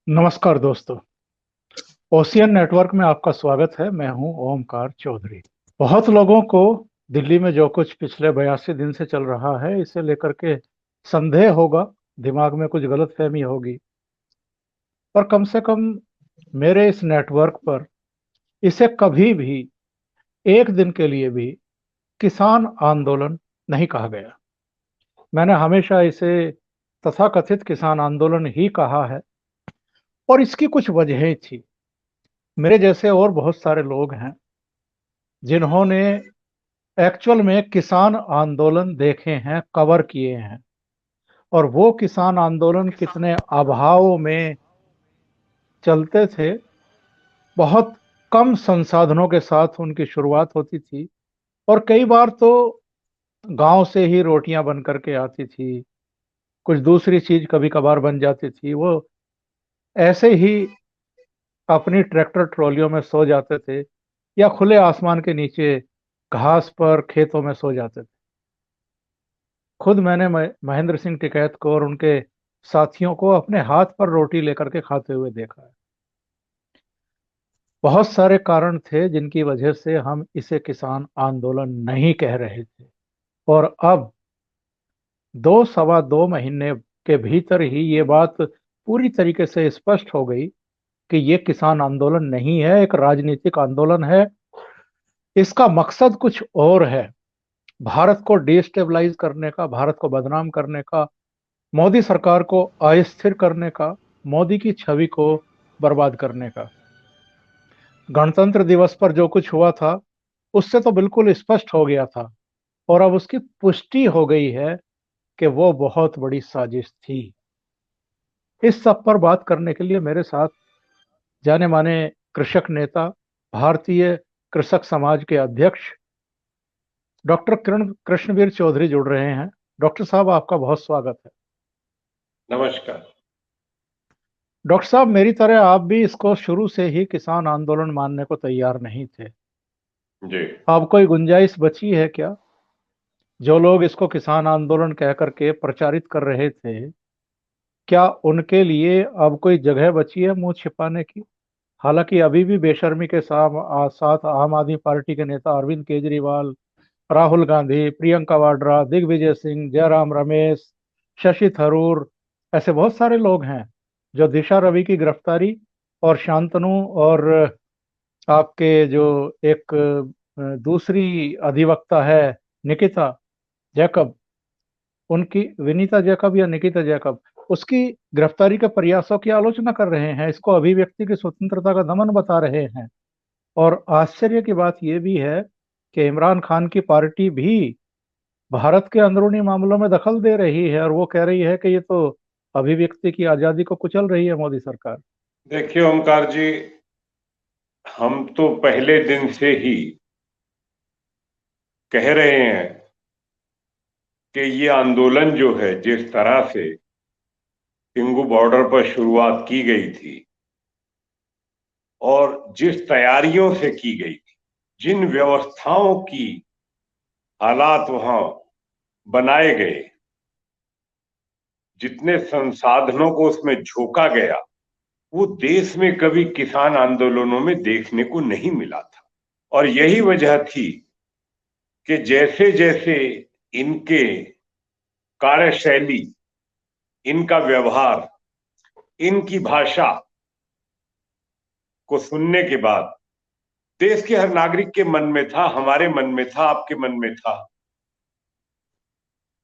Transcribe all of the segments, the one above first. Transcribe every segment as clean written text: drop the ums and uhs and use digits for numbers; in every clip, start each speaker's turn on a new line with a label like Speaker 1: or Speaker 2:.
Speaker 1: नमस्कार दोस्तों। Ocean network में आपका स्वागत है। मैं हूं ओमकार चौधरी। बहुत लोगों को दिल्ली में जो कुछ पिछले 82 दिन से चल रहा है इसे लेकर के संदेह होगा, दिमाग में कुछ गलतफहमी होगी। पर कम से कम मेरे इस नेटवर्क पर इसे कभी भी एक दिन के लिए भी किसान आंदोलन नहीं कहा गया। मैंने हमेशा इसे तथाकथित किसान आंदोलन ही कहा है और इसकी कुछ वजहें थी। मेरे जैसे और बहुत सारे लोग हैं जिन्होंने एक्चुअल में किसान आंदोलन देखे हैं, कवर किए हैं, और वो किसान आंदोलन कितने अभाव में चलते थे। बहुत कम संसाधनों के साथ उनकी शुरुआत होती थी और कई बार तो गांव से ही रोटियां बन करके आती थी, कुछ दूसरी चीज कभी कभार बन जाती थी। वो ऐसे ही अपनी ट्रैक्टर ट्रॉलियों में सो जाते थे या खुले आसमान के नीचे घास पर खेतों में सो जाते थे। खुद मैंने महेंद्र सिंह टिकैत को और उनके साथियों को अपने हाथ पर रोटी लेकर के खाते हुए देखा है। बहुत सारे कारण थे जिनकी वजह से हम इसे किसान आंदोलन नहीं कह रहे थे, और अब 2 सवा 2 महीने के भीतर ही ये बात पूरी तरीके से स्पष्ट हो गई कि ये किसान आंदोलन नहीं है, एक राजनीतिक आंदोलन है। इसका मकसद कुछ और है, भारत को डिस्टेबलाइज करने का, भारत को बदनाम करने का, मोदी सरकार को अस्थिर करने का, मोदी की छवि को बर्बाद करने का। गणतंत्र दिवस पर जो कुछ हुआ था उससे तो बिल्कुल स्पष्ट हो गया था, और अब उसकी पुष्टि हो गई है कि वो बहुत बड़ी साजिश थी। इस सब पर बात करने के लिए मेरे साथ जाने माने कृषक नेता, भारतीय कृषक समाज के अध्यक्ष डॉक्टर किरण कृष्णवीर चौधरी जुड़ रहे हैं। डॉक्टर साहब, आपका बहुत स्वागत है।
Speaker 2: नमस्कार।
Speaker 1: डॉक्टर साहब, मेरी तरह आप भी इसको शुरू से ही किसान आंदोलन मानने को तैयार नहीं थे।
Speaker 2: जी।
Speaker 1: अब कोई गुंजाइश बची है क्या? जो लोग इसको किसान आंदोलन कह करके प्रचारित कर रहे थे, क्या उनके लिए अब कोई जगह बची है मुंह छिपाने की? हालांकि अभी भी बेशर्मी के साथ आम आदमी पार्टी के नेता अरविंद केजरीवाल, राहुल गांधी, प्रियंका वाड्रा, दिग्विजय सिंह, जयराम रमेश, शशि थरूर, ऐसे बहुत सारे लोग हैं जो दिशा रवि की गिरफ्तारी और शांतनु और आपके जो एक दूसरी अधिवक्ता है निकिता जैकब, उनकी, विनीता जैकब या निकिता जैकब, उसकी गिरफ्तारी के प्रयासों की आलोचना कर रहे हैं, इसको अभिव्यक्ति की स्वतंत्रता का दमन बता रहे हैं। और आश्चर्य की बात यह भी है कि इमरान खान की पार्टी भी भारत के अंदरूनी मामलों में दखल दे रही है और वो कह रही है कि ये तो अभिव्यक्ति की आजादी को कुचल रही है मोदी सरकार।
Speaker 2: देखिए ओमकार जी, हम तो पहले दिन से ही कह रहे हैं कि ये आंदोलन जो है, जिस तरह से सिंगू बॉर्डर पर शुरुआत की गई थी और जिस तैयारियों से की गई थी, जिन व्यवस्थाओं की हालात वहां बनाए गए, जितने संसाधनों को उसमें झोंका गया, वो देश में कभी किसान आंदोलनों में देखने को नहीं मिला था। और यही वजह थी कि जैसे जैसे इनके कार्यशैली, इनका व्यवहार, इनकी भाषा को सुनने के बाद देश के हर नागरिक के मन में था, हमारे मन में था, आपके मन में था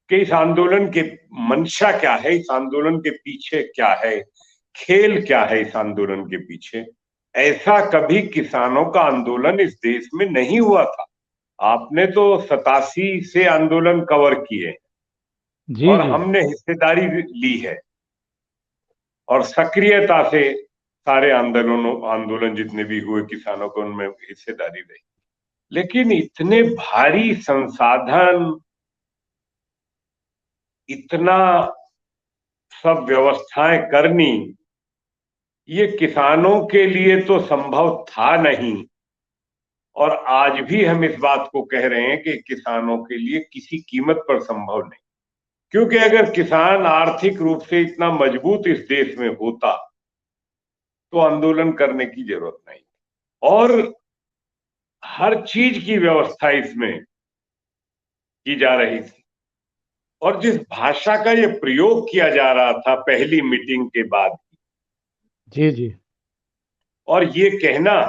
Speaker 2: कि इस आंदोलन के मंशा क्या है, इस आंदोलन के पीछे क्या है, खेल क्या है इस आंदोलन के पीछे। ऐसा कभी किसानों का आंदोलन इस देश में नहीं हुआ था। आपने तो 87 से आंदोलन कवर किए
Speaker 1: जी
Speaker 2: और
Speaker 1: जी।
Speaker 2: हमने हिस्सेदारी ली है और सक्रियता से सारे आंदोलन जितने भी हुए किसानों को, उनमें हिस्सेदारी रही। लेकिन इतने भारी संसाधन, इतना सब व्यवस्थाएं करनी, ये किसानों के लिए तो संभव था नहीं। और आज भी हम इस बात को कह रहे हैं कि किसानों के लिए किसी कीमत पर संभव नहीं। क्योंकि अगर किसान आर्थिक रूप से इतना मजबूत इस देश में होता तो आंदोलन करने की जरूरत नहीं। और हर चीज की व्यवस्था इसमें की जा रही थी। और जिस भाषा का ये प्रयोग किया जा रहा था पहली मीटिंग के बाद,
Speaker 1: जी जी।
Speaker 2: और ये कहना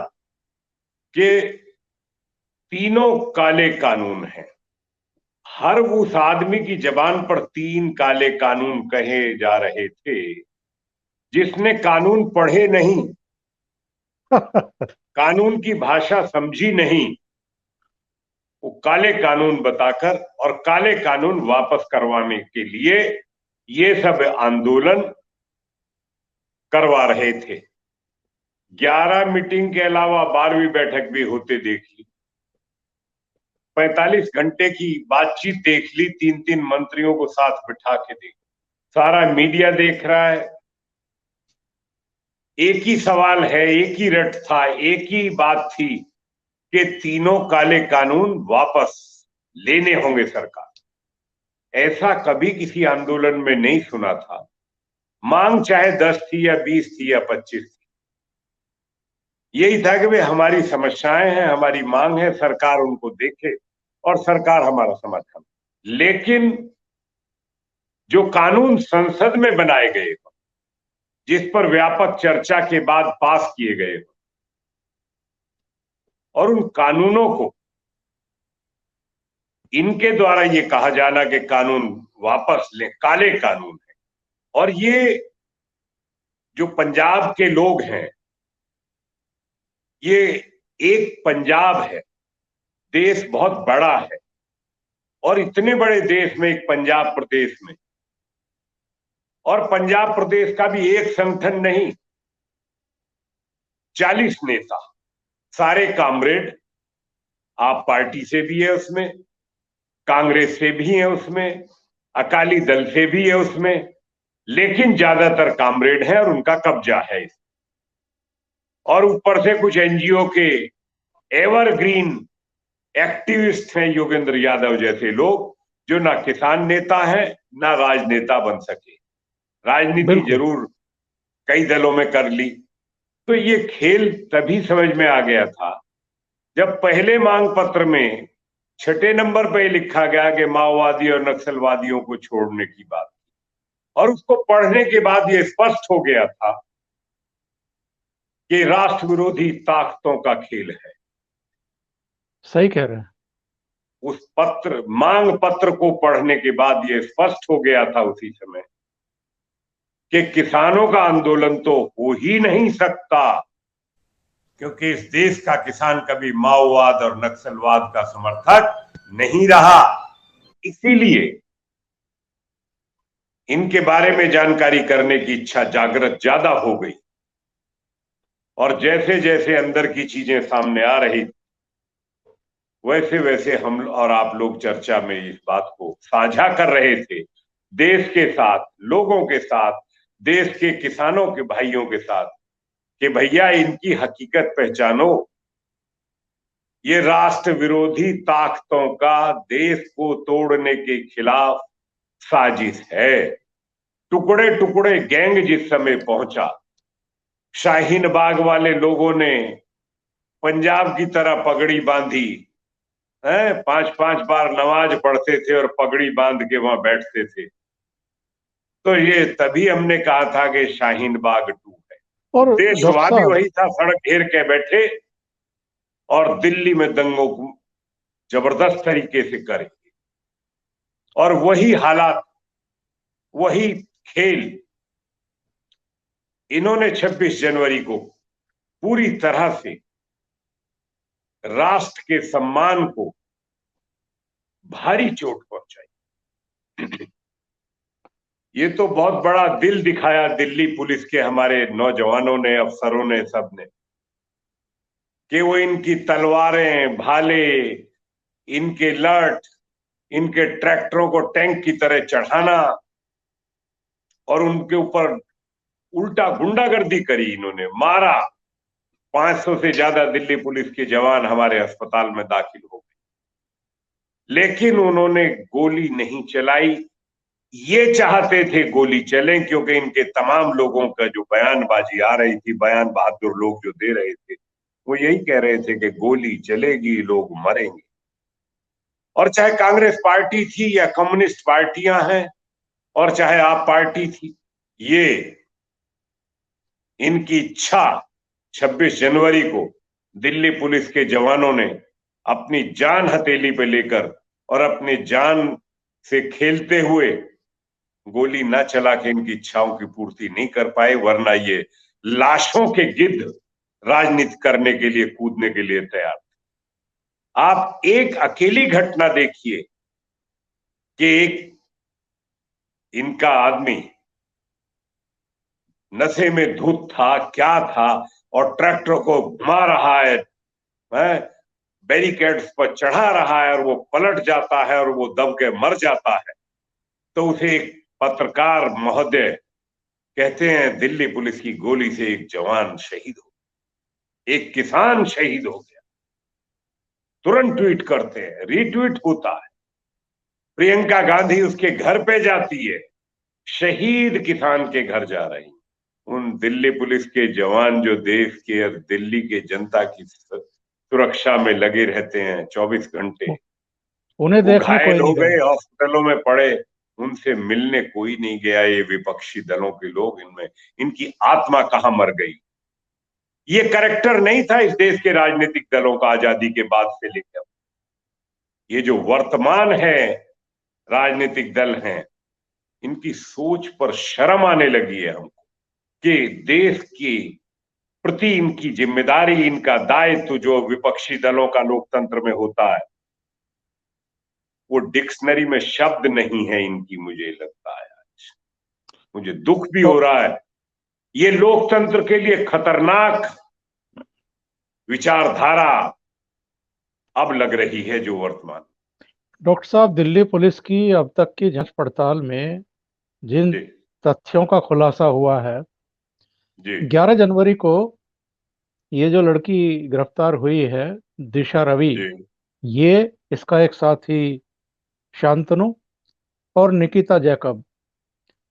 Speaker 2: कि तीनों काले कानून हैं, हर उस आदमी की जबान पर तीन काले कानून कहे जा रहे थे जिसने कानून पढ़े नहीं, कानून की भाषा समझी नहीं। वो काले कानून बताकर और काले कानून वापस करवाने के लिए ये सब आंदोलन करवा रहे थे। 11 मीटिंग के अलावा 12वीं बैठक भी होते देख ली, 45 घंटे की बातचीत देख ली, 3-3 मंत्रियों को साथ बिठा के देख, सारा मीडिया देख रहा है। एक ही सवाल है, एक ही रट था, एक ही बात थी कि तीनों काले कानून वापस लेने होंगे सरकार। ऐसा कभी किसी आंदोलन में नहीं सुना था। मांग चाहे 10 थी या 20 थी या 25 थी, यही था कि भाई हमारी समस्याएं हैं, हमारी मांग है, सरकार उनको देखे और सरकार हमारा समाधान। लेकिन जो कानून संसद में बनाए गए, जिस पर व्यापक चर्चा के बाद पास किए गए, और उन कानूनों को इनके द्वारा ये कहा जाना कि कानून वापस ले, काले कानून है। और ये जो पंजाब के लोग हैं, ये एक पंजाब है, देश बहुत बड़ा है, और इतने बड़े देश में एक पंजाब प्रदेश में, और पंजाब प्रदेश का भी एक संगठन नहीं, 40 नेता, सारे कामरेड, आप पार्टी से भी है उसमें, कांग्रेस से भी है उसमें, अकाली दल से भी है उसमें, लेकिन ज्यादातर कामरेड है और उनका कब्जा है। और ऊपर से कुछ एनजीओ के एवरग्रीन एक्टिविस्ट हैं, योगेंद्र यादव जैसे लोग, जो ना किसान नेता है ना राजनेता बन सके। राजनीति
Speaker 1: बिल्कुल।
Speaker 2: जरूर कई दलों में कर ली। तो ये खेल तभी समझ में आ गया था जब पहले मांग पत्र में 6 नंबर पे लिखा गया कि माओवादी और नक्सलवादियों को छोड़ने की बात, और उसको पढ़ने के बाद ये स्पष्ट हो गया था कि राष्ट्र विरोधी ताकतों का खेल है।
Speaker 1: सही कह रहे हैं।
Speaker 2: उस पत्र, मांग पत्र को पढ़ने के बाद ये स्पष्ट हो गया था उसी समय कि किसानों का आंदोलन तो हो ही नहीं सकता, क्योंकि इस देश का किसान कभी माओवाद और नक्सलवाद का समर्थक नहीं रहा। इसीलिए इनके बारे में जानकारी करने की इच्छा जागृत ज्यादा हो गई, और जैसे जैसे अंदर की चीजें सामने आ रही वैसे वैसे हम और आप लोग चर्चा में इस बात को साझा कर रहे थे, देश के साथ, लोगों के साथ, देश के किसानों के भाइयों के साथ, कि भैया इनकी हकीकत पहचानो। ये राष्ट्र विरोधी ताकतों का देश को तोड़ने के खिलाफ साजिश है। टुकड़े टुकड़े गैंग जिस समय पहुंचा, शाहीन बाग वाले लोगों ने पंजाब की तरह पगड़ी बांधी है, 5-5 बार नमाज पढ़ते थे और पगड़ी बांध के वहां बैठते थे। तो ये तभी हमने कहा था कि शाहीन बाग 2 है।
Speaker 1: और डॉक्टर
Speaker 2: देशवादी
Speaker 1: साहब,
Speaker 2: वही था, सड़क घेर के बैठे और दिल्ली में दंगों को जबरदस्त तरीके से करेंगे। और वही हालात, वही खेल इन्होंने 26 जनवरी को पूरी तरह से राष्ट्र के सम्मान को भारी चोट पहुंचाई। ये तो बहुत बड़ा दिल दिखाया दिल्ली पुलिस के हमारे नौजवानों ने, अफसरों ने, सब ने, कि वो इनकी तलवारें, भाले, इनके लठ, इनके ट्रैक्टरों को टैंक की तरह चढ़ाना और उनके ऊपर उल्टा गुंडागर्दी करी, इन्होंने मारा। 500 से ज्यादा दिल्ली पुलिस के जवान हमारे अस्पताल में दाखिल हो गए, लेकिन उन्होंने गोली नहीं चलाई, ये चाहते थे गोली चले, क्योंकि इनके तमाम लोगों का जो बयानबाजी आ रही थी, बयान बहादुर लोग जो दे रहे थे, वो यही कह रहे थे कि गोली चलेगी, लोग मरेंगे। और चाहे कांग्रेस पार्टी थी या कम्युनिस्ट पार्टियां हैं, और चाहे आप पार्टी थी, ये इनकी इच्छा 26 जनवरी को दिल्ली पुलिस के जवानों ने अपनी जान हथेली पे लेकर और अपनी जान से खेलते हुए गोली न चला के इनकी इच्छाओं की पूर्ति नहीं कर पाए, वरना ये लाशों के गिद्ध राजनीति करने के लिए, कूदने के लिए तैयार। आप एक अकेली घटना देखिए कि एक इनका आदमी नशे में धुत था, क्या था, और ट्रैक्टर को घुमा रहा है, बैरिकेड्स पर चढ़ा रहा है, और वो पलट जाता है और वो दब के मर जाता है, तो उसे एक पत्रकार महोदय कहते हैं दिल्ली पुलिस की गोली से एक जवान शहीद हो, एक किसान शहीद हो गया। तुरंत ट्वीट करते हैं, रीट्वीट होता है, प्रियंका गांधी उसके घर पे जाती है, शहीद किसान के घर जा रही। उन दिल्ली पुलिस के जवान जो देश के और दिल्ली के जनता की सुरक्षा में लगे रहते हैं 24 घंटे,
Speaker 1: उन्हें
Speaker 2: वो
Speaker 1: देखने
Speaker 2: घायल
Speaker 1: कोई
Speaker 2: हो
Speaker 1: नहीं गया।
Speaker 2: गए, हॉस्पिटलों में पड़े, उनसे मिलने कोई नहीं गया। ये विपक्षी दलों के लोग, इनमें इनकी आत्मा कहां मर गई। ये करेक्टर नहीं था इस देश के राजनीतिक दलों का आजादी के बाद से लेकर। ये जो वर्तमान है राजनीतिक दल हैं, इनकी सोच पर शर्म आने लगी है हमको कि देश की प्रति इनकी जिम्मेदारी, इनका दायित्व जो विपक्षी दलों का लोकतंत्र में होता है, वो डिक्शनरी में शब्द नहीं है इनकी, मुझे लगता है। आज मुझे दुख भी
Speaker 1: तो
Speaker 2: हो रहा है। ये लोकतंत्र के लिए खतरनाक विचारधारा अब लग रही है जो वर्तमान।
Speaker 1: डॉक्टर साहब, दिल्ली पुलिस की अब तक की जांच पड़ताल में जिन
Speaker 2: जी
Speaker 1: तथ्यों का खुलासा हुआ है,
Speaker 2: जी
Speaker 1: 11 जनवरी को ये जो लड़की गिरफ्तार हुई है, दिशा रवि,
Speaker 2: जी
Speaker 1: ये इसका एक साथी शांतनु और निकिता जैकब,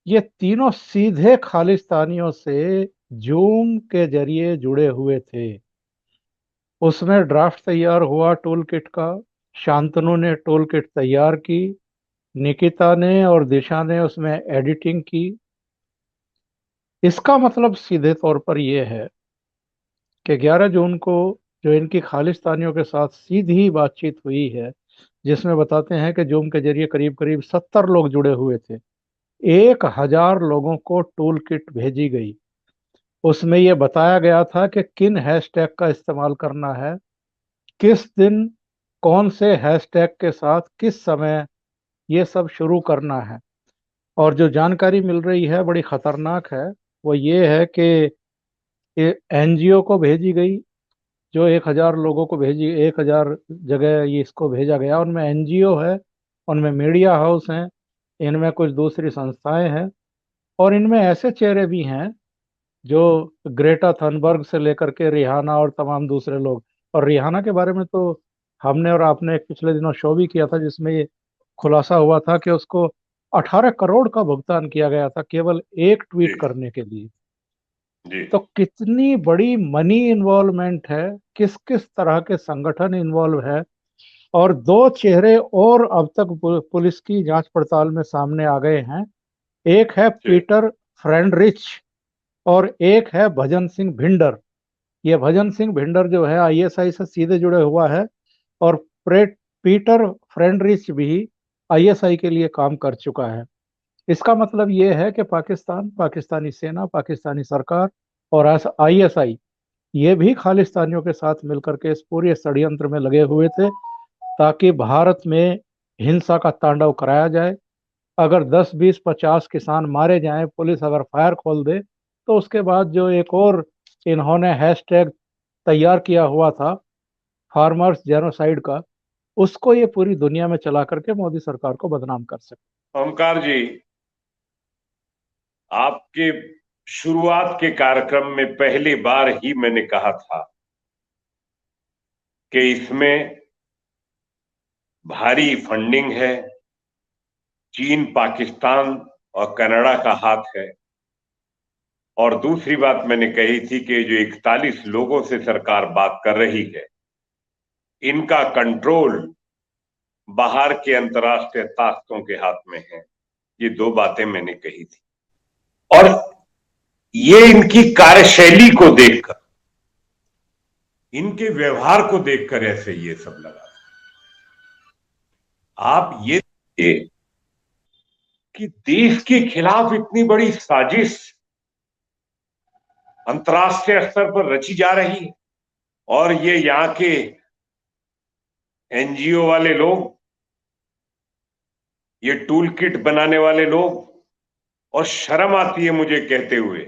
Speaker 1: ये तीनों सीधे खालिस्तानियों से जूम के जरिए जुड़े हुए थे। उसमें ड्राफ्ट तैयार हुआ टूल किट का, शांतनु ने टूल किट तैयार की, निकिता ने और दिशा ने उसमें एडिटिंग की। इसका मतलब सीधे तौर पर यह है कि 11 जून को जो इनकी खालिस्तानियों के साथ सीधी बातचीत हुई है, जिसमें बताते हैं कि जूम के जरिए करीब करीब 70 लोग जुड़े हुए थे, 1000 लोगों को टूल किट भेजी गई। उसमें यह बताया गया था कि किन हैशटैग का इस्तेमाल करना है, किस दिन कौन से हैशटैग के साथ किस समय ये सब शुरू करना है। और जो जानकारी मिल रही है बड़ी खतरनाक है, वो ये है कि ये एनजीओ को भेजी गई, जो 1000 लोगों को भेजी, 1000 जगह ये इसको भेजा गया। उनमें एनजीओ है, उनमें मीडिया हाउस हैं, इनमें कुछ दूसरी संस्थाएं हैं, और इनमें ऐसे चेहरे भी हैं जो ग्रेटा थनबर्ग से लेकर के रिहाना और तमाम दूसरे लोग। और रिहाना के बारे में तो हमने और आपने एक पिछले दिनों शो भी किया था, जिसमें ये खुलासा हुआ था कि उसको 18 करोड़ का भुगतान किया गया था केवल एक ट्वीट
Speaker 2: जी
Speaker 1: करने के लिए।
Speaker 2: जी
Speaker 1: तो कितनी बड़ी मनी इन्वॉल्वमेंट है, किस किस तरह के संगठन इन्वॉल्व है। और दो चेहरे और अब तक पुलिस की जांच पड़ताल में सामने आ गए हैं। एक है
Speaker 2: जी
Speaker 1: पीटर फ्रेंडरिच और एक है भजन सिंह भिंडर। ये भजन सिंह भिंडर जो है आईएसआई से सीधे जुड़े हुआ है, और पीटर फ्रेंडरिच भी आईएसआई के लिए काम कर चुका है। इसका मतलब ये है कि पाकिस्तान, पाकिस्तानी सेना, पाकिस्तानी सरकार और आईएसआई ये भी खालिस्तानियों के साथ मिलकर के इस पूरे षड्यंत्र में लगे हुए थे, ताकि भारत में हिंसा का तांडव कराया जाए। अगर 10, 20, 50 किसान मारे जाएं, पुलिस अगर फायर खोल दे, तो उसके बाद जो एक और इन्होंने हैशटैग तैयार किया हुआ था फार्मर्स जेनोसाइड का, उसको ये पूरी दुनिया में चला करके मोदी सरकार को बदनाम कर सकते।
Speaker 2: ओमकार जी, आपके शुरुआत के कार्यक्रम में पहली बार ही मैंने कहा था कि इसमें भारी फंडिंग है, चीन, पाकिस्तान और कनाडा का हाथ है। और दूसरी बात मैंने कही थी कि जो 41 लोगों से सरकार बात कर रही है, इनका कंट्रोल बाहर के अंतर्राष्ट्रीय ताकतों के हाथ में है। ये दो बातें मैंने कही थी। और ये इनकी कार्यशैली को देखकर, इनके व्यवहार को देखकर ऐसे ये सब लगा। आप ये देखिए कि देश के खिलाफ इतनी बड़ी साजिश अंतर्राष्ट्रीय स्तर पर रची जा रही है, और ये यहाँ के एनजीओ वाले लोग, ये टूल किट बनाने वाले लोग, और शर्म आती है मुझे कहते हुए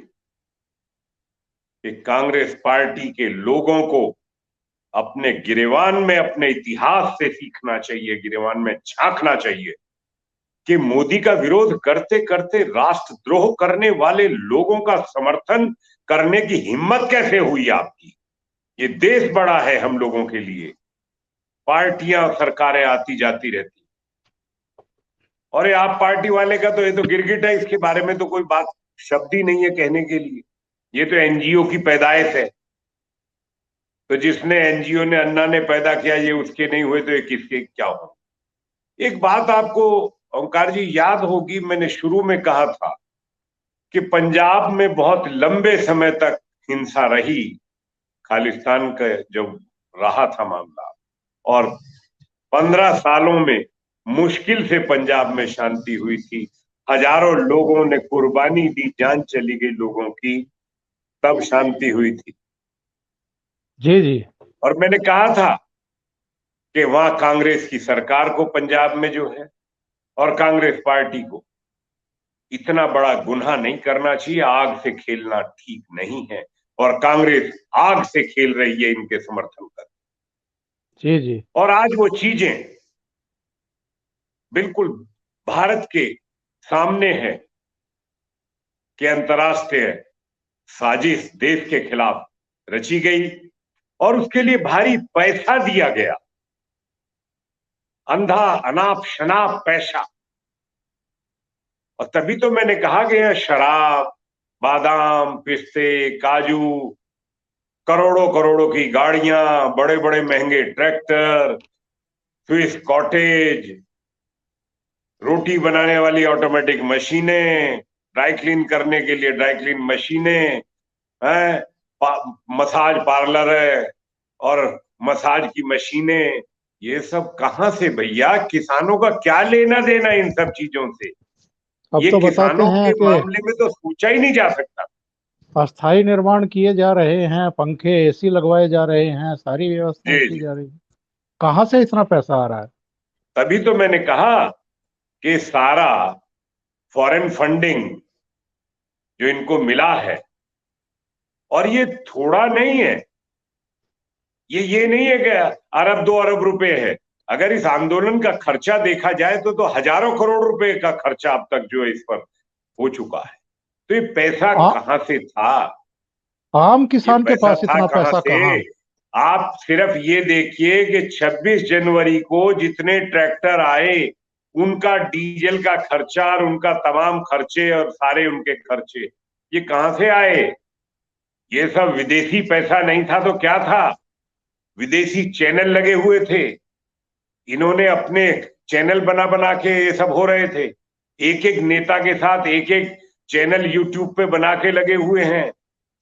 Speaker 2: कि कांग्रेस पार्टी के लोगों को अपने गिरेबान में, अपने इतिहास से सीखना चाहिए, गिरेबान में झांकना चाहिए कि मोदी का विरोध करते करते राष्ट्रद्रोह करने वाले लोगों का समर्थन करने की हिम्मत कैसे हुई आपकी। ये देश बड़ा है हम लोगों के लिए, पार्टियां सरकारें आती जाती रहती, और ये आप पार्टी वाले का तो ये तो गिरगिट है, इसके बारे में तो कोई बात शब्द ही नहीं है कहने के लिए। ये तो एनजीओ की पैदाइश है, तो जिसने एनजीओ ने, अन्ना ने पैदा किया, ये उसके नहीं हुए तो ये किसके क्या हो। एक बात आपको ओंकार जी याद होगी, मैंने शुरू में कहा था कि पंजाब में बहुत लंबे समय तक हिंसा रही, खालिस्तान का जब रहा था मामला, और 15 सालों में मुश्किल से पंजाब में शांति हुई थी। हजारों लोगों ने कुर्बानी दी, जान चली गई लोगों की, तब शांति हुई थी।
Speaker 1: जी जी।
Speaker 2: और मैंने कहा था कि वहां कांग्रेस की सरकार को, पंजाब में जो है, और कांग्रेस पार्टी को इतना बड़ा गुनाह नहीं करना चाहिए, आग से खेलना ठीक नहीं है, और कांग्रेस आग से खेल रही है इनके समर्थन कर।
Speaker 1: जी जी।
Speaker 2: और आज वो चीजें बिल्कुल भारत के सामने है कि अंतर्राष्ट्रीय साजिश देश के खिलाफ रची गई, और उसके लिए भारी पैसा दिया गया, अंधा अनाप शनाप पैसा। और तभी तो मैंने कहा कि यह शराब, बादाम, पिस्ते, काजू, करोड़ों करोड़ों की गाड़ियां, बड़े बड़े महंगे ट्रैक्टर, स्विस कॉटेज, रोटी बनाने वाली ऑटोमेटिक मशीनें, ड्राई क्लीन करने के लिए ड्राई क्लीन मशीनें हैं, मसाज पार्लर है, और मसाज की मशीनें, ये सब कहां से भैया? किसानों का क्या लेना देना इन सब चीजों से?
Speaker 1: अब
Speaker 2: ये
Speaker 1: तो बताते
Speaker 2: किसानों के
Speaker 1: हैं कि
Speaker 2: मामले में तो सोचा ही नहीं जा सकता।
Speaker 1: अस्थाई निर्माण किए जा रहे हैं, पंखे एसी लगवाए जा रहे हैं, सारी व्यवस्थाएं
Speaker 2: जी
Speaker 1: की
Speaker 2: जी।
Speaker 1: जा रही है। कहाँ से इतना पैसा आ रहा है?
Speaker 2: तभी तो मैंने कहा कि सारा फॉरेन फंडिंग जो इनको मिला है, और ये थोड़ा नहीं है, ये नहीं है कि अरब 2 अरब रुपए है। अगर इस आंदोलन का खर्चा देखा जाए तो हजारों करोड़ रुपए का खर्चा अब तक जो है इस पर हो चुका है। तो ये पैसा
Speaker 1: आ,
Speaker 2: कहां से था?
Speaker 1: आम
Speaker 2: ये
Speaker 1: किसान के
Speaker 2: पैसा
Speaker 1: पास
Speaker 2: था
Speaker 1: इतना
Speaker 2: कहां
Speaker 1: पैसा
Speaker 2: से?
Speaker 1: कहाँ?
Speaker 2: आप सिर्फ ये देखिए कि 26 जनवरी को जितने ट्रैक्टर आए, उनका डीजल का खर्चा और उनका तमाम खर्चे और सारे उनके खर्चे ये कहां से आए? ये सब विदेशी पैसा नहीं था तो क्या था? विदेशी चैनल लगे हुए थे, इन्होंने अपने चैनल बना बना के ये सब हो रहे थे। एक एक नेता के साथ एक एक चैनल यूट्यूब पे बना के लगे हुए हैं,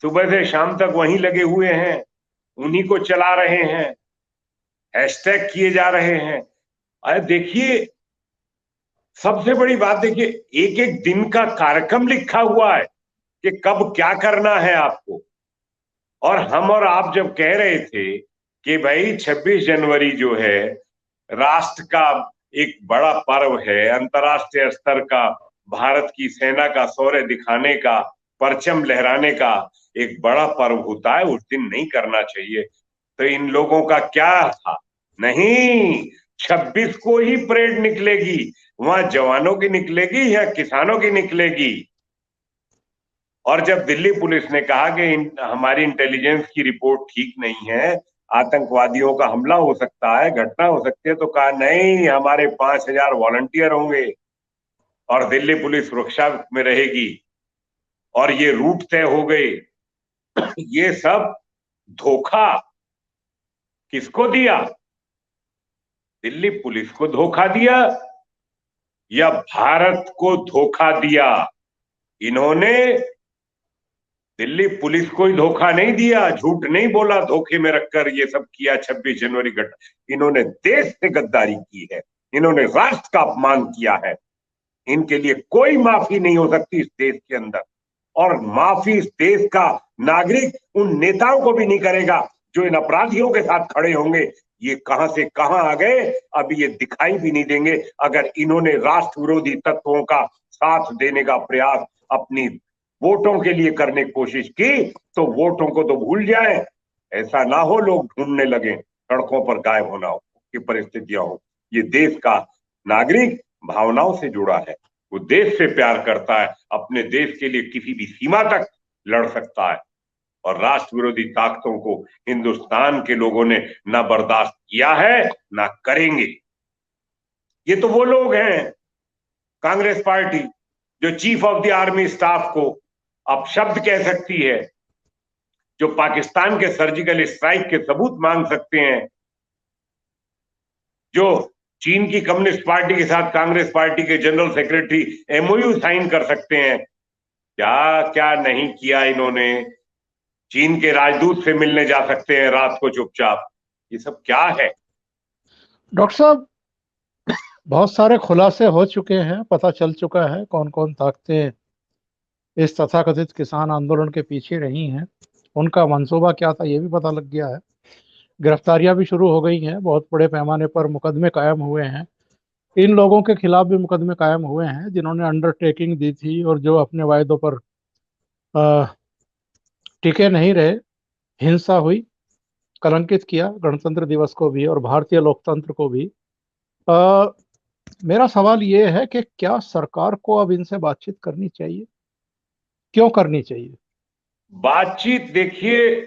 Speaker 2: सुबह से शाम तक वहीं लगे हुए हैं, उन्हीं को चला रहे हैं, हैशटैग किए जा रहे हैं। अरे देखिए, सबसे बड़ी बात देखिए, एक एक दिन का कार्यक्रम लिखा हुआ है कि कब क्या करना है आपको। और हम और आप जब कह रहे थे कि भाई 26 जनवरी जो है राष्ट्र का एक बड़ा पर्व है, अंतर्राष्ट्रीय स्तर का भारत की सेना का शौर्य दिखाने का, परचम लहराने का एक बड़ा पर्व होता है, उस दिन नहीं करना चाहिए। तो इन लोगों का क्या था? नहीं, 26 को ही परेड निकलेगी, वहां जवानों की निकलेगी या किसानों की निकलेगी? और जब दिल्ली पुलिस ने कहा कि हमारी इंटेलिजेंस की रिपोर्ट ठीक नहीं है, आतंकवादियों का हमला हो सकता है, घटना हो सकती है, तो कहा नहीं, हमारे 5,000 वॉलंटियर होंगे, और दिल्ली पुलिस सुरक्षा में रहेगी और ये रूट तय हो गए, ये सब धोखा किसको दिया? दिल्ली पुलिस को धोखा दिया या भारत को धोखा दिया? इन्होंने दिल्ली पुलिस को ही धोखा नहीं दिया, झूठ नहीं बोला, धोखे में रखकर ये सब किया 26 जनवरी घटना। इन्होंने देश से गद्दारी की है, इन्होंने राष्ट्र का अपमान किया है। इनके लिए कोई माफी नहीं हो सकती इस देश के अंदर, और माफी इस देश का नागरिक उन नेताओं को भी नहीं करेगा जो इन अपराधियों के साथ खड़े होंगे। ये कहां से कहां आ गए अभी ये दिखाई भी नहीं देंगे अगर इन्होंने राष्ट्र विरोधी तत्वों का साथ देने का प्रयास अपनी वोटों के लिए करने की कोशिश की तो वोटों को तो भूल जाए। ऐसा ना हो लोग ढूंढने लगे, सड़कों पर गायब होना हो की परिस्थितियां हो। ये देश का नागरिक भावनाओं से जुड़ा है, वो देश से प्यार करता है, अपने देश के लिए किसी भी सीमा तक लड़ सकता है। और राष्ट्र विरोधी ताकतों को हिंदुस्तान के लोगों ने ना बर्दाश्त किया है ना करेंगे। ये तो वो लोग हैं कांग्रेस पार्टी जो chief of the army staff को अपशब्द कह सकती है, जो पाकिस्तान के सर्जिकल स्ट्राइक के सबूत मांग सकते हैं, जो चीन की कम्युनिस्ट पार्टी के साथ कांग्रेस पार्टी के जनरल सेक्रेटरी एमओयू साइन कर सकते हैं। क्या क्या नहीं किया इन्होंने। चीन के राजदूत से मिलने जा सकते हैं रात को चुपचाप। ये सब क्या है?
Speaker 1: डॉक्टर साहब, बहुत सारे खुलासे हो चुके हैं, पता चल चुका है कौन कौन ताकतें इस तथाकथित किसान आंदोलन के पीछे रही हैं, उनका मंसूबा क्या था ये भी पता लग गया है। गिरफ्तारियां भी शुरू हो गई हैं, बहुत बड़े पैमाने पर मुकदमे कायम हुए हैं। इन लोगों के खिलाफ भी मुकदमे कायम हुए हैं जिन्होंने अंडरटेकिंग दी थी और जो अपने वायदों पर टिके नहीं रहे। हिंसा हुई, कलंकित किया गणतंत्र दिवस को भी और भारतीय लोकतंत्र को भी। आ, मेरा सवाल ये है कि क्या सरकार को अब इनसे बातचीत करनी चाहिए? क्यों करनी चाहिए
Speaker 2: बातचीत? देखिए,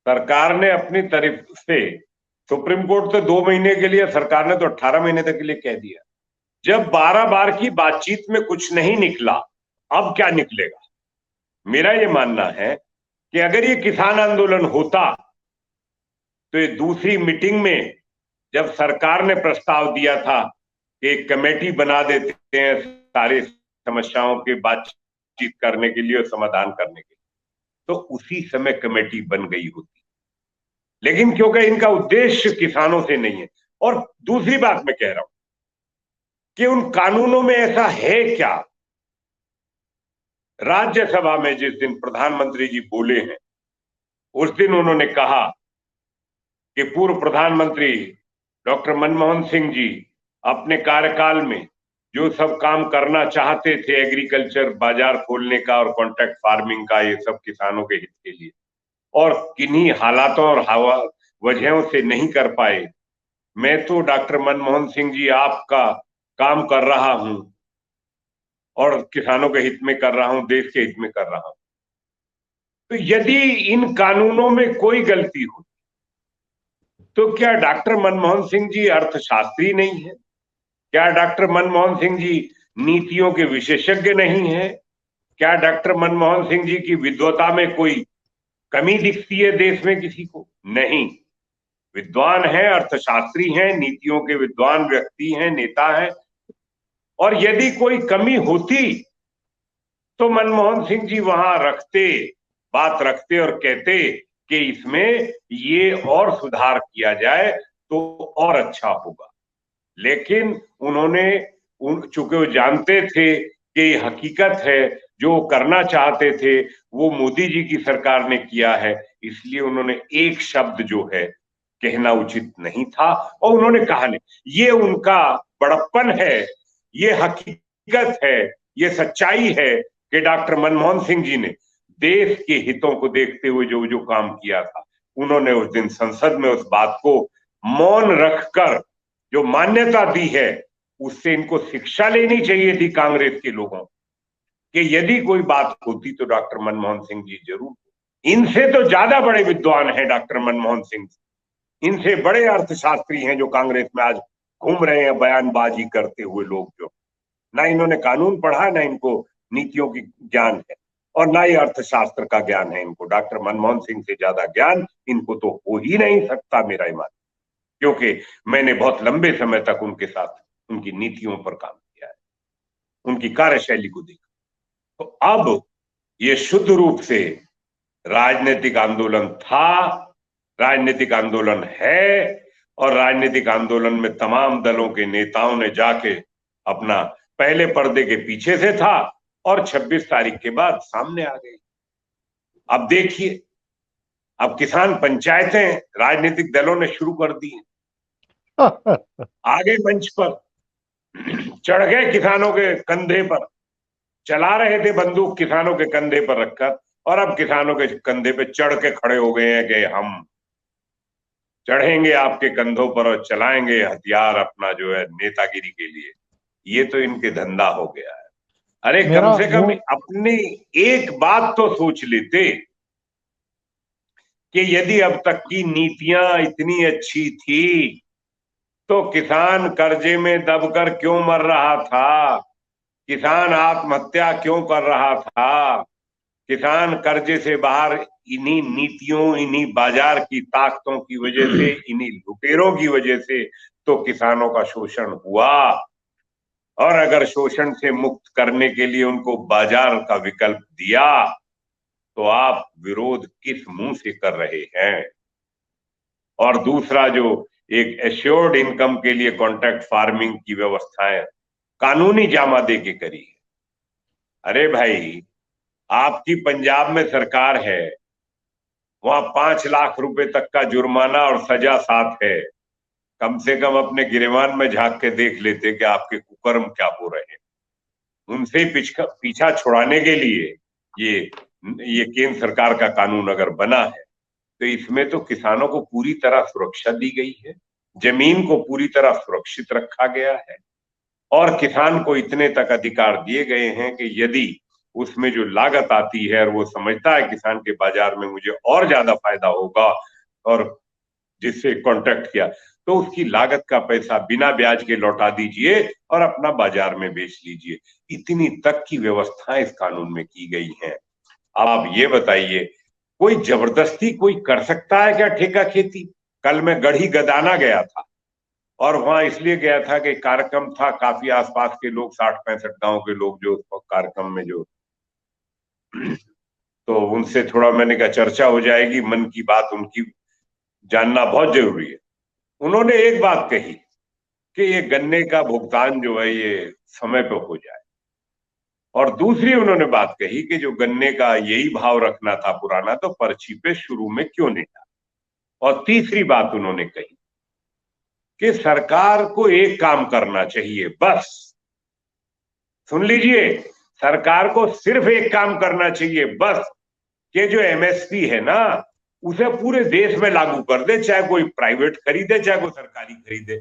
Speaker 2: सरकार ने अपनी तरफ से, सुप्रीम कोर्ट तो 2 महीने के लिए, सरकार ने तो 18 महीने तक के लिए कह दिया। जब 12 बार की बातचीत में कुछ नहीं निकला, अब क्या निकलेगा? मेरा ये मानना है कि अगर ये किसान आंदोलन होता तो ये दूसरी मीटिंग में जब सरकार ने प्रस्ताव दिया था कि एक कमेटी बना देते हैं सारी समस्याओं की बातचीत करने के लिए और समाधान करने के लिए, तो उसी समय कमेटी बन गई होती। लेकिन क्योंकि इनका उद्देश्य किसानों से नहीं है, और दूसरी बात मैं कह रहा हूं कि उन कानूनों में ऐसा है क्या? राज्यसभा में जिस दिन प्रधानमंत्री जी बोले हैं उस दिन उन्होंने कहा कि पूर्व प्रधानमंत्री डॉक्टर मनमोहन सिंह जी अपने कार्यकाल में जो सब काम करना चाहते थे, एग्रीकल्चर बाजार खोलने का और कॉन्ट्रैक्ट फार्मिंग का, ये सब किसानों के हित के लिए, और किन्हीं हालातों और वजहों से नहीं कर पाए। मैं तो डॉक्टर मनमोहन सिंह जी आपका काम कर रहा हूं और किसानों के हित में कर रहा हूं, देश के हित में कर रहा हूं। तो यदि इन कानूनों में कोई गलती हो तो क्या डॉक्टर मनमोहन सिंह जी अर्थशास्त्री नहीं है? क्या डॉक्टर मनमोहन सिंह जी नीतियों के विशेषज्ञ नहीं है? क्या डॉक्टर मनमोहन सिंह जी की विद्वता में कोई कमी दिखती है देश में किसी को? नहीं, विद्वान है, अर्थशास्त्री हैं, नीतियों के विद्वान व्यक्ति हैं, नेता हैं। और यदि कोई कमी होती तो मनमोहन सिंह जी वहां रखते, बात रखते और कहते कि इसमें ये और सुधार किया जाए तो और अच्छा होगा। लेकिन उन्होंने, चूंकि वो जानते थे कि ये हकीकत है, जो करना चाहते थे वो मोदी जी की सरकार ने किया है, इसलिए उन्होंने एक शब्द जो है कहना उचित नहीं था और उन्होंने कहा नहीं। ये उनका बड़प्पन है, ये हकीकत है, ये सच्चाई है कि डॉक्टर मनमोहन सिंह जी ने देश के हितों को देखते हुए जो जो काम किया था, उन्होंने उस दिन संसद में उस बात को मौन रखकर जो मान्यता दी है, उससे इनको शिक्षा लेनी चाहिए थी कांग्रेस के लोगों कि यदि कोई बात होती तो डॉक्टर मनमोहन सिंह जी जरूर। इनसे तो ज्यादा बड़े विद्वान हैं डॉक्टर मनमोहन सिंह, इनसे बड़े अर्थशास्त्री हैं जो कांग्रेस में आज घूम रहे हैं बयानबाजी करते हुए लोग। जो ना इन्होंने कानून पढ़ा, ना इनको नीतियों की ज्ञान है, और ना ही अर्थशास्त्र का ज्ञान है इनको। डॉक्टर मनमोहन सिंह से ज्यादा ज्ञान इनको तो हो ही नहीं सकता, मेरा ईमान, क्योंकि मैंने बहुत लंबे समय तक उनके साथ उनकी नीतियों पर काम किया है, उनकी कार्यशैली को देखा। तो अब ये शुद्ध रूप से राजनीतिक आंदोलन था, राजनीतिक आंदोलन है, और राजनीतिक आंदोलन में तमाम दलों के नेताओं ने जाके अपना पहले पर्दे के पीछे से था और 26 तारीख के बाद सामने आ गए। अब देखिए, अब किसान पंचायतें राजनीतिक दलों ने शुरू कर दी हैं। आगे मंच पर चढ़ गए, किसानों के कंधे पर चला रहे थे बंदूक, किसानों के कंधे पर रखकर, और अब किसानों के कंधे पे चढ़ के खड़े हो गए हैं कि हम चढ़ेंगे आपके कंधों पर और चलाएंगे हथियार अपना जो है नेतागिरी के लिए। ये तो इनके धंधा हो गया है। अरे कम से कम अपनी एक बात तो सोच लेते कि यदि अब तक की नीतियां इतनी अच्छी थी तो किसान कर्जे में दबकर क्यों मर रहा था, किसान आत्महत्या क्यों कर रहा था, किसान कर्जे से बाहर इन्हीं नीतियों, इन्हीं बाजार की ताकतों की वजह से, इन्हीं लुटेरों की वजह से तो किसानों का शोषण हुआ। और अगर शोषण से मुक्त करने के लिए उनको बाजार का विकल्प दिया तो आप विरोध किस मुंह से कर रहे हैं। और दूसरा, जो एक एश्योर्ड इनकम के लिए कॉन्ट्रैक्ट फार्मिंग की व्यवस्थाएं कानूनी जामा दे के करी है। अरे भाई, आपकी पंजाब में सरकार है, वहां 5 लाख रुपए तक का जुर्माना और सजा साथ है। कम से कम अपने गिरेबान में झांक के देख लेते कि आपके कुकर्म क्या हो रहे हैं। उनसे पीछा छुड़ाने के लिए ये केंद्र सरकार का कानून अगर बना है तो इसमें तो किसानों को पूरी तरह सुरक्षा दी गई है, जमीन को पूरी तरह सुरक्षित रखा गया है, और किसान को इतने तक अधिकार दिए गए हैं कि यदि उसमें जो लागत आती है और वो समझता है किसान के बाजार में मुझे और ज्यादा फायदा होगा और जिससे कॉन्ट्रैक्ट किया, तो उसकी लागत का पैसा बिना ब्याज के लौटा दीजिए और अपना बाजार में बेच लीजिए। इतनी तक की व्यवस्थाएं इस कानून में की गई हैं। अब आप ये बताइए, कोई जबरदस्ती कोई कर सकता है क्या ठेका खेती? कल मैं गढ़ी गदाना गया था और वहां इसलिए गया था कि कार्यक्रम था, काफी आसपास के लोग, 60-65 गांव के लोग जो कार्यक्रम में जो तो उनसे थोड़ा मैंने कहा चर्चा हो जाएगी, मन की बात उनकी जानना बहुत जरूरी है। उन्होंने एक बात कही कि ये गन्ने का भुगतान जो है ये समय पे हो जाए, और दूसरी उन्होंने बात कही कि जो गन्ने का यही भाव रखना था पुराना, तो पर्ची पे शुरू में क्यों नहीं था। और तीसरी बात उन्होंने कही कि सरकार को एक काम करना चाहिए, बस सुन लीजिए, सरकार को सिर्फ एक काम करना चाहिए बस, कि जो एमएसपी है ना उसे पूरे देश में लागू कर दे, चाहे कोई प्राइवेट खरीदे चाहे कोई सरकारी खरीदे।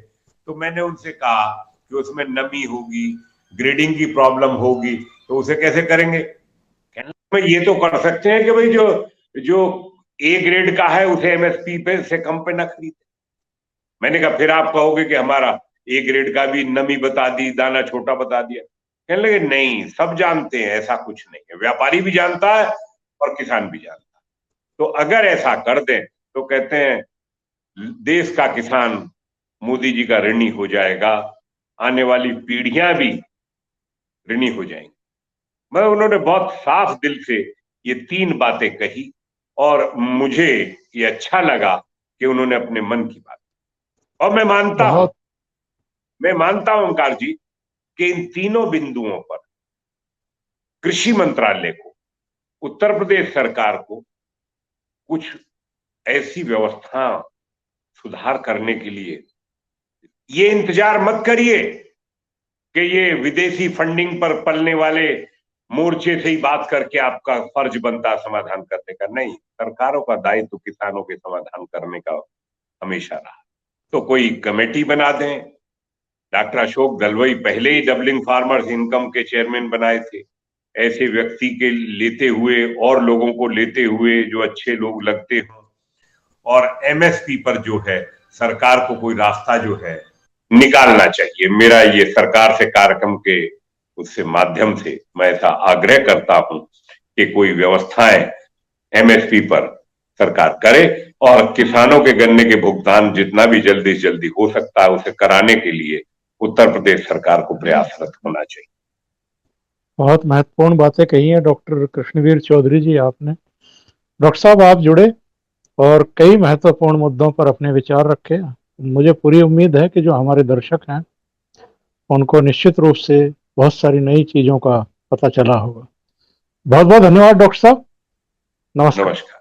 Speaker 2: तो मैंने उनसे कहा कि उसमें नमी होगी, ग्रेडिंग की प्रॉब्लम होगी, तो उसे कैसे करेंगे? कहना ये तो कर सकते हैं कि भाई जो जो ए ग्रेड का है उसे एमएसपी पे से कम पे ना खरीदे। मैंने कहा फिर आप कहोगे कि हमारा ए ग्रेड का भी नमी बता दी, दाना छोटा बता दिया। कहने लगे नहीं, सब जानते हैं ऐसा कुछ नहीं है, व्यापारी भी जानता है और किसान भी जानता है। तो अगर ऐसा कर दें तो कहते हैं देश का किसान मोदी जी का ऋणी हो जाएगा, आने वाली पीढ़ियां भी ऋणी हो जाएंगी। मैं उन्होंने बहुत साफ दिल से ये 3 बातें कही और मुझे ये अच्छा लगा कि उन्होंने अपने मन की बात, और मैं मानता हूं ओंकार जी कि इन तीनों बिंदुओं पर कृषि मंत्रालय को, उत्तर प्रदेश सरकार को कुछ ऐसी व्यवस्था सुधार करने के लिए, ये इंतजार मत करिए कि ये विदेशी फंडिंग पर पलने वाले मोर्चे से ही बात करके आपका फर्ज बनता समाधान करने का। नहीं, सरकारों का दायित्व तो किसानों के समाधान करने का हमेशा रहा। तो कोई कमेटी बना दें। डॉक्टर अशोक दलवई पहले ही डबलिंग फार्मर्स इनकम के चेयरमैन बनाए थे। ऐसे व्यक्ति के लेते हुए और लोगों को लेते हुए जो अच्छे लोग लगते हों, और एमएसपी पर जो है सरकार को कोई रास्ता जो है निकालना चाहिए। मेरा ये सरकार से कार्यक्रम के उससे माध्यम से मैं ऐसा आग्रह करता हूं कि कोई व्यवस्थाएं एमएसपी पर सरकार करे और किसानों के गन्ने के भुगतान जितना भी जल्दी से जल्दी हो सकता है उसे कराने के लिए उत्तर प्रदेश सरकार को प्रयासरत होना चाहिए।
Speaker 1: बहुत महत्वपूर्ण बातें कही हैं डॉक्टर कृष्णवीर चौधरी जी आपने। डॉक्टर साहब, आप जुड़े और कई महत्वपूर्ण मुद्दों पर अपने विचार रखे। मुझे पूरी उम्मीद है कि जो हमारे दर्शक हैं उनको निश्चित रूप से बहुत सारी नई चीजों का पता चला होगा। बहुत बहुत धन्यवाद डॉक्टर साहब। नमस्कार।
Speaker 2: नमस्कार।